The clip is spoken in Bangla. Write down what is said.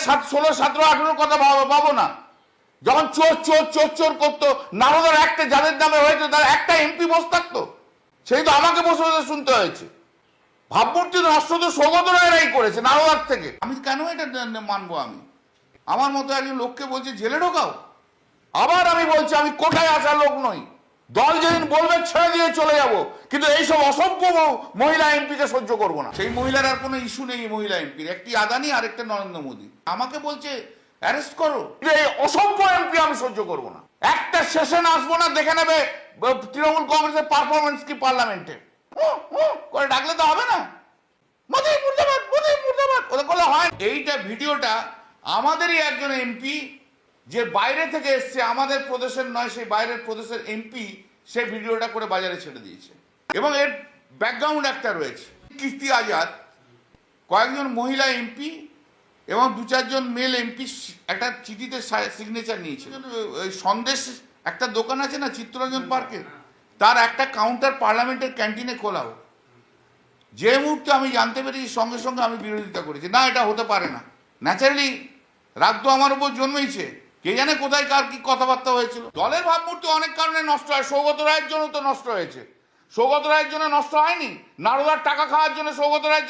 2016, 17, 18 কথা পাবো না, যখন চোর চোর চোর চোর করতো, নারদার একটা যাদের নামে হয়েছে তার একটা এমপি বসে থাকতো, সেই তো আমাকে বসে বসে শুনতে হয়েছে। ভাবমূর্তি নষ্ট তো সৌগত রায়রাই করেছে নারদার থেকে। আমি কেন এটা মানবো? আমি আমার মতো একজন লোককে বলছি জেলে ঢোকাও। আবার আমি বলছি আমি কোটায় আসা লোক নই, দল যেদিন বলবে ছেড়ে দিয়ে চলে যাব, কিন্তু এইসব অসভ্য মহিলা এমপিকে সহ্য করবো না। সেই মহিলার আর কোনো ইস্যু নেই, মহিলা এমপির একটি আদানি আর একটা নরেন্দ্র মোদী, আমাকে বলছে অ্যারেস্ট করো, এই অসভ্য এমপি আমি সহ্য করবো না। একটা সেশন আসবো না, দেখে নেবে তৃণমূল কংগ্রেসের পারফরমেন্স কি পার্লামেন্টে, করে ডাকলে তো হবে না। মোদী মুর্দাবাদ, মোদী মুর্দাবাদ ওদের বলে হয়। এইটা ভিডিওটা আমাদেরই একজন এমপি, যে বাইরে থেকে এসছে, আমাদের প্রদেশের নয়, সেই বাইরের প্রদেশের এমপি, সে ভিডিওটা করে বাজারে ছেড়ে দিয়েছে। এবং এর ব্যাকগ্রাউন্ড একটা রয়েছে, কীর্তি আজাদ, কয়েকজন মহিলা এমপি এবং 2-4 জন মেল এমপি একটা চিঠিতে সিগনেচার নিয়েছে। ওই সন্দেশ একটা দোকান আছে না চিত্তরঞ্জন পার্কে, তার একটা কাউন্টার পার্লামেন্টের ক্যান্টিনে খোলা হোক। যে মুহূর্তে আমি জানতে পেরেছি, সঙ্গে সঙ্গে আমি বিরোধিতা করেছি, না এটা হতে পারে না। ন্যাচারালি রাগ তো আমার উপর জন্মেইছে, কে জানে কোথায় কার কি কথাবার্তা হয়েছিল। দলের ভাবমূর্তি অনেক কারণে নষ্ট হয়, সৌগত রায়ের জন্য তো নষ্ট হয়েছে। সৌগত রায়ের জন্য নষ্ট হয়নি, নারদার টাকা খাওয়ার জন্য সৌগত রায়